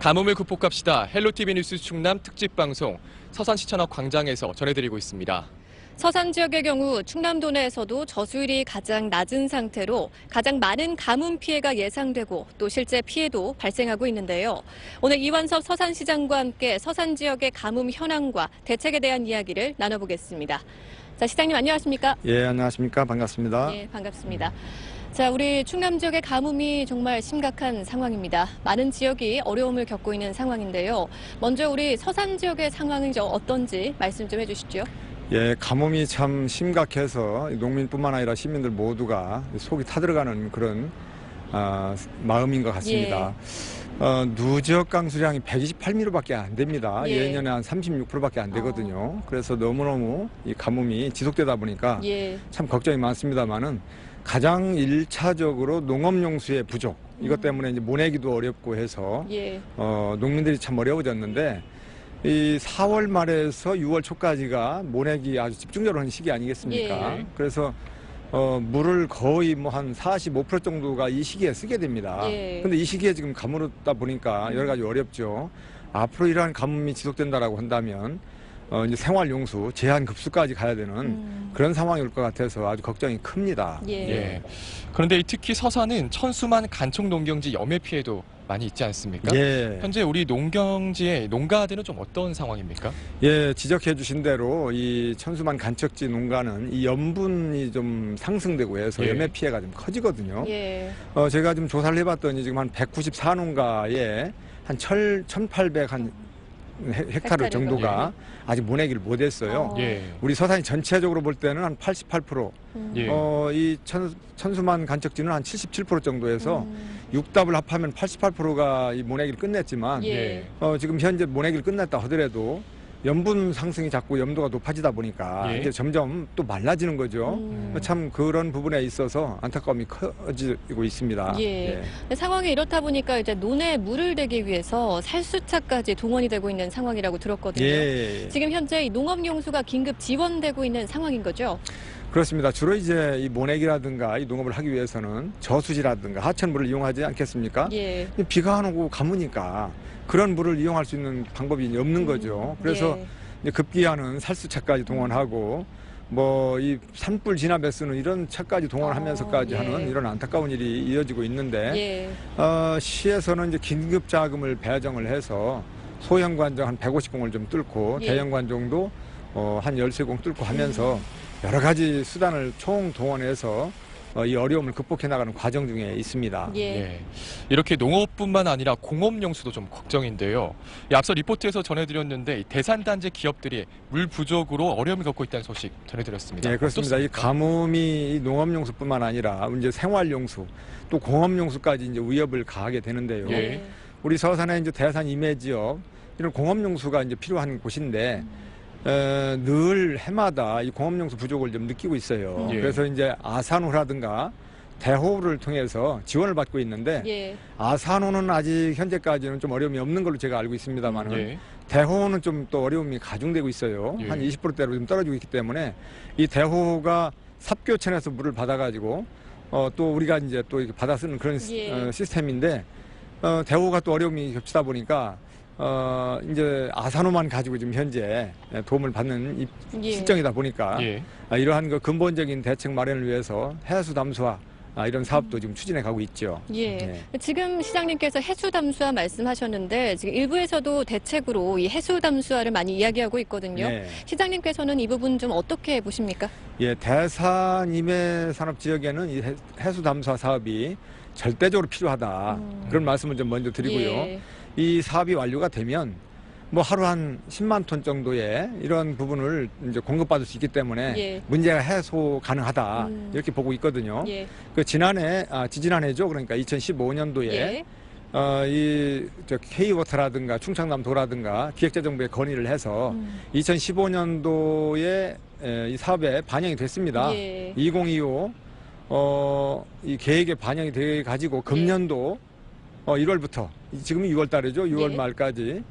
가뭄을 극복합시다. 헬로티비 뉴스 충남 특집방송 서산시천역 광장에서 전해드리고 있습니다. 서산 지역의 경우 충남도 내에서도 저수율이 가장 낮은 상태로 가장 많은 가뭄 피해가 예상되고 또 실제 피해도 발생하고 있는데요. 오늘 이완섭 서산시장과 함께 서산 지역의 가뭄 현황과 대책에 대한 이야기를 나눠보겠습니다. 자, 시장님 안녕하십니까? 예, 안녕하십니까? 반갑습니다. 예, 반갑습니다. 자, 우리 충남 지역의 가뭄이 정말 심각한 상황입니다. 많은 지역이 어려움을 겪고 있는 상황인데요. 먼저 우리 서산 지역의 상황이 어떤지 말씀 좀 해주시죠. 예, 가뭄이 참 심각해서 농민뿐만 아니라 시민들 모두가 속이 타들어가는 그런 마음인 것 같습니다. 누적 강수량이 128mm밖에 안 됩니다. 예년에 한 36%밖에 안 되거든요. 그래서 너무너무 이 가뭄이 지속되다 보니까 참 걱정이 많습니다만은 가장 1차적으로 농업용수의 부족, 이것 때문에 이제 모내기도 어렵고 해서 농민들이 참 어려워졌는데 이 4월 말에서 6월 초까지가 모내기 아주 집중적으로 하는 시기 아니겠습니까? 그래서 물을 거의 뭐 한 45% 정도가 이 시기에 쓰게 됩니다. 근데 이 시기에 지금 가물었다 보니까 여러 가지 어렵죠. 앞으로 이러한 가뭄이 지속된다라고 한다면 이제 생활용수 제한 급수까지 가야 되는 그런 상황이 올 것 같아서 아주 걱정이 큽니다. 그런데 특히 서산은 천수만 간척 농경지 염해 피해도 많이 있지 않습니까? 현재 우리 농경지의 농가들은 좀 어떤 상황입니까? 예, 지적해 주신 대로 이 천수만 간척지 농가는 이 염분이 좀 상승되고 해서 염해 피해가 좀 커지거든요. 제가 좀 조사를 해봤더니 지금 한 194농가에 한 1,800 헥타르 정도가 아직 모내기를 못했어요. 우리 서산이 전체적으로 볼 때는 한 88%, 이 천수만 간척지는 한 77% 정도에서 6답을 합하면 88%가 이 모내기를 끝냈지만 지금 현재 모내기를 끝냈다 하더라도 염분 상승이 자꾸 염도가 높아지다 보니까 이제 점점 또 말라지는 거죠. 참 그런 부분에 있어서 안타까움이 커지고 있습니다. 상황이 이렇다 보니까 이제 논에 물을 대기 위해서 살수차까지 동원이 되고 있는 상황이라고 들었거든요. 지금 현재 이 농업용수가 긴급 지원되고 있는 상황인 거죠? 그렇습니다. 주로 이제 이 모내기라든가 이 농업을 하기 위해서는 저수지라든가 하천물을 이용하지 않겠습니까? 비가 안 오고 가무니까 그런 물을 이용할 수 있는 방법이 없는 거죠. 그래서 이제 급기야는 살수차까지 동원하고 뭐 이 산불 진압에 쓰는 이런 차까지 동원하면서까지 하는 이런 안타까운 일이 이어지고 있는데 시에서는 이제 긴급 자금을 배정을 해서 소형 관정 한 150공을 좀 뚫고 대형 관정도 한 13공 뚫고 하면서 여러 가지 수단을 총동원해서 이 어려움을 극복해 나가는 과정 중에 있습니다. 이렇게 농업뿐만 아니라 공업용수도 좀 걱정인데요. 앞서 리포트에서 전해드렸는데 대산단지 기업들이 물 부족으로 어려움을 겪고 있다는 소식 전해드렸습니다. 네, 그렇습니다. 이 가뭄이 농업용수뿐만 아니라 이제 생활용수 또 공업용수까지 이제 위협을 가하게 되는데요. 우리 서산의 이제 대산 임해 지역 이런 공업용수가 이제 필요한 곳인데. 늘 해마다 이 공업용수 부족을 좀 느끼고 있어요. 그래서 이제 아산호라든가 대호를 통해서 지원을 받고 있는데 아산호는 아직 현재까지는 좀 어려움이 없는 걸로 제가 알고 있습니다만은 대호는 좀 또 어려움이 가중되고 있어요. 한 20%대로 좀 떨어지고 있기 때문에 이 대호가 삽교천에서 물을 받아가지고 또 우리가 이제 또 이렇게 받아 쓰는 그런 시스템인데 대호가 또 어려움이 겹치다 보니까 이제 아산호만 가지고 지금 현재 도움을 받는 실정이다 보니까 이러한 그 근본적인 대책 마련을 위해서 해수 담수화 이런 사업도 지금 추진해 가고 있죠. 지금 시장님께서 해수 담수화 말씀하셨는데 지금 일부에서도 대책으로 이 해수 담수화를 많이 이야기하고 있거든요. 시장님께서는 이 부분 좀 어떻게 보십니까? 대산 임해 산업 지역에는 이 해수 담수화 사업이 절대적으로 필요하다. 그런 말씀을 좀 먼저 드리고요. 이 사업이 완료가 되면 뭐 하루 한 10만 톤 정도의 이런 부분을 이제 공급받을 수 있기 때문에 문제가 해소 가능하다 이렇게 보고 있거든요. 그 지지난해죠. 그러니까 2015년도에 이 K워터라든가 충청남도라든가 기획재정부에 건의를 해서 2015년도에 이 사업에 반영이 됐습니다. 2025 이 계획에 반영이 돼 가지고 금년도 1월부터 지금이 6월 달이죠. 6월 말까지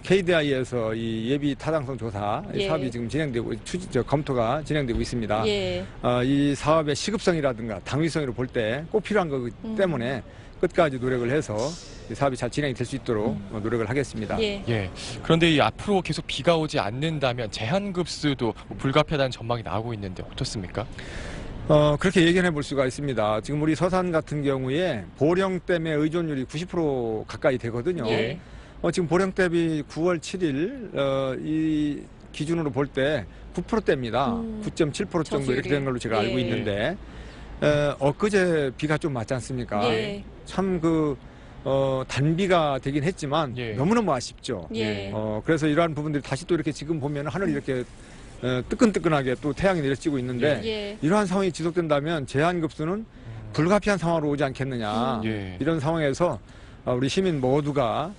KDI에서 이 예비 타당성 조사 이 예. 사업이 지금 진행되고 검토가 진행되고 있습니다. 예. 이 사업의 시급성이라든가 당위성으로 볼 때 꼭 필요한 거기 때문에 끝까지 노력을 해서 이 사업이 잘 진행이 될 수 있도록 노력을 하겠습니다. 예. 예. 그런데 이 앞으로 계속 비가 오지 않는다면 제한급수도 불가피하다는 전망이 나오고 있는데 어떻습니까? 그렇게 얘기해 볼 수가 있습니다. 지금 우리 서산 같은 경우에 보령 댐의 의존율이 90% 가까이 되거든요. 예. 지금 보령 댐이 9월 7일 이 기준으로 볼 때 9%대입니다. 9.7% 정도 이렇게 되는 걸로 제가 예. 알고 있는데 엊그제 비가 좀 맞지 않습니까? 예. 참 단비가 되긴 했지만 예. 너무너무 아쉽죠. 예. 그래서 이러한 부분들이 다시 또 이렇게 지금 보면 하늘이 이렇게 뜨끈뜨끈하게 또 태양이 내려지고 있는데 예. 이러한 상황이 지속된다면 제한급수는 불가피한 상황으로 오지 않겠느냐. 예. 이런 상황에서 우리 시민 모두가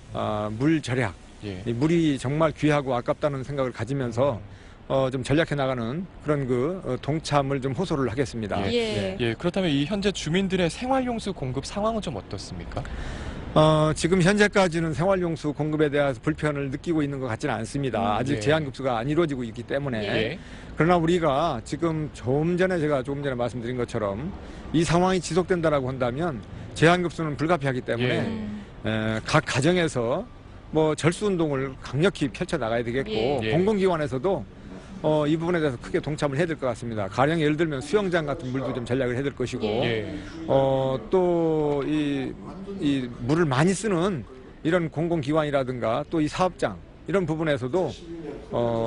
물 절약, 예. 이 물이 정말 귀하고 아깝다는 생각을 가지면서 좀 전략해 나가는 그런 동참을 좀 호소를 하겠습니다. 예. 예. 그렇다면 이 현재 주민들의 생활용수 공급 상황은 좀 어떻습니까? 지금 현재까지는 생활용수 공급에 대해서 불편을 느끼고 있는 것 같지는 않습니다. 아직 예. 제한급수가 안 이루어지고 있기 때문에. 예. 그러나 우리가 지금 제가 조금 전에 말씀드린 것처럼 이 상황이 지속된다라고 한다면 제한급수는 불가피하기 때문에 각 가정에서 뭐 절수운동을 강력히 펼쳐나가야 되겠고 예. 공공기관에서도 이 부분에 대해서 크게 동참을 해야 될 것 같습니다. 가령 예를 들면 수영장 같은 물도 좀 전략을 해야 될 것이고 예. 또 이 물을 많이 쓰는 이런 공공기관이라든가 또 이 사업장 이런 부분에서도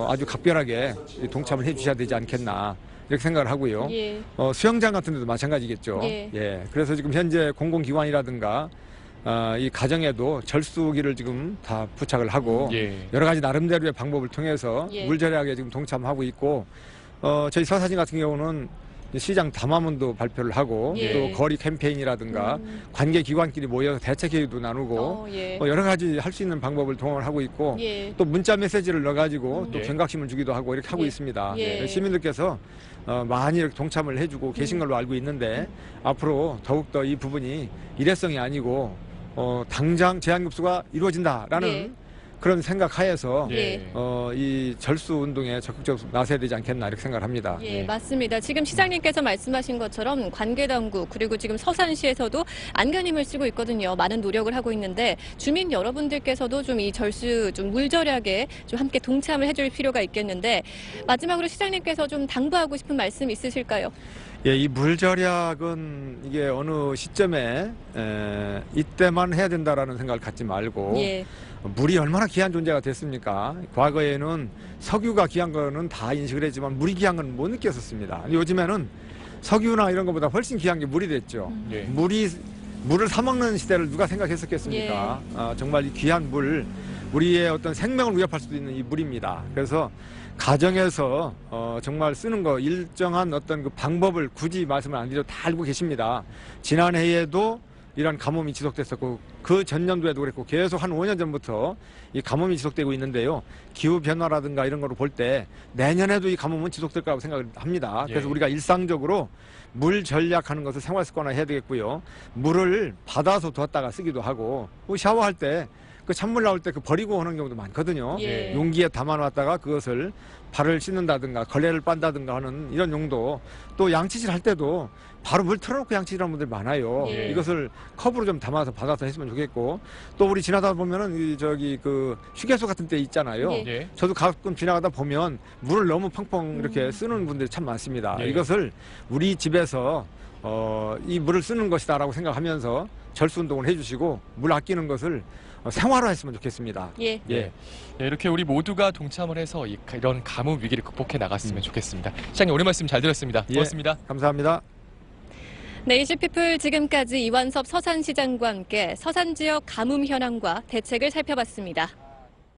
아주 각별하게 동참을 해 주셔야 되지 않겠나 이렇게 생각을 하고요. 예. 수영장 같은 데도 마찬가지겠죠. 예. 그래서 지금 현재 공공기관이라든가 이 가정에도 절수기를 지금 다 부착을 하고 예. 여러 가지 나름대로의 방법을 통해서 예. 물 절약에 지금 동참하고 있고 저희 서사진 같은 경우는 시장 담화문도 발표를 하고 예. 또 거리 캠페인이라든가 관계 기관끼리 모여서 대책 회의도 나누고 예. 여러 가지 할 수 있는 방법을 동원을 하고 있고 예. 또 문자 메시지를 넣어가지고 또 예. 경각심을 주기도 하고 이렇게 하고 예. 있습니다. 예. 시민들께서 많이 이렇게 동참을 해주고 계신 걸로 알고 있는데 앞으로 더욱더 이 부분이 일회성이 아니고 당장 제한급수가 이루어진다라는 예. 그런 생각하에서 예. 이 절수 운동에 적극적으로 나서야 되지 않겠나 이렇게 생각을 합니다. 예, 맞습니다. 지금 시장님께서 말씀하신 것처럼 관계당국 그리고 지금 서산시에서도 안간힘을 쓰고 있거든요. 많은 노력을 하고 있는데 주민 여러분들께서도 좀 이 절수 좀 물절약에 좀 함께 동참을 해줄 필요가 있겠는데 마지막으로 시장님께서 좀 당부하고 싶은 말씀 있으실까요? 예, 이 물절약은 이게 어느 시점에 이때만 해야 된다라는 생각을 갖지 말고 예. 물이 얼마나 귀한 존재가 됐습니까? 과거에는 석유가 귀한 거는 다 인식을 했지만 물이 귀한 건 못 느꼈었습니다. 요즘에는 석유나 이런 것보다 훨씬 귀한 게 물이 됐죠. 예. 물을 사 먹는 시대를 누가 생각했었겠습니까? 정말 이 귀한 물, 우리의 어떤 생명을 위협할 수도 있는 이 물입니다. 그래서 가정에서 정말 쓰는 거 일정한 어떤 그 방법을 굳이 말씀을 안 드려도 다 알고 계십니다. 지난해에도 이런 가뭄이 지속됐었고 그 전년도에도 그랬고 계속 한 5년 전부터 이 가뭄이 지속되고 있는데요. 기후 변화라든가 이런 거를 볼 때 내년에도 이 가뭄은 지속될 거라고 생각을 합니다. 그래서 예. 우리가 일상적으로 물 전략하는 것을 생활 습관화 해야 되겠고요. 물을 받아서 두었다가 쓰기도 하고 샤워할 때 그 찬물 나올 때 그 버리고 오는 경우도 많거든요. 예. 용기에 담아놨다가 그것을 발을 씻는다든가 걸레를 빤다든가 하는 이런 용도, 또 양치질 할 때도 바로 물 틀어놓고 양치질하는 분들 많아요. 예. 이것을 컵으로 좀 담아서 받아서 했으면 좋겠고, 또 우리 지나다 보면은 그 휴게소 같은 데 있잖아요. 예. 예. 저도 가끔 지나가다 보면 물을 너무 펑펑 이렇게 쓰는 분들이 참 많습니다. 예. 이것을 우리 집에서 이 물을 쓰는 것이다라고 생각하면서 절수운동을 해주시고 물 아끼는 것을 생활화했으면 좋겠습니다. 예. 예. 예, 이렇게 우리 모두가 동참을 해서 이런 가뭄 위기를 극복해 나갔으면 좋겠습니다. 시장님 오늘 말씀 잘 들었습니다. 예. 고맙습니다. 감사합니다. 네, 이슈피플 지금까지 이완섭 서산시장과 함께 서산 지역 가뭄 현황과 대책을 살펴봤습니다.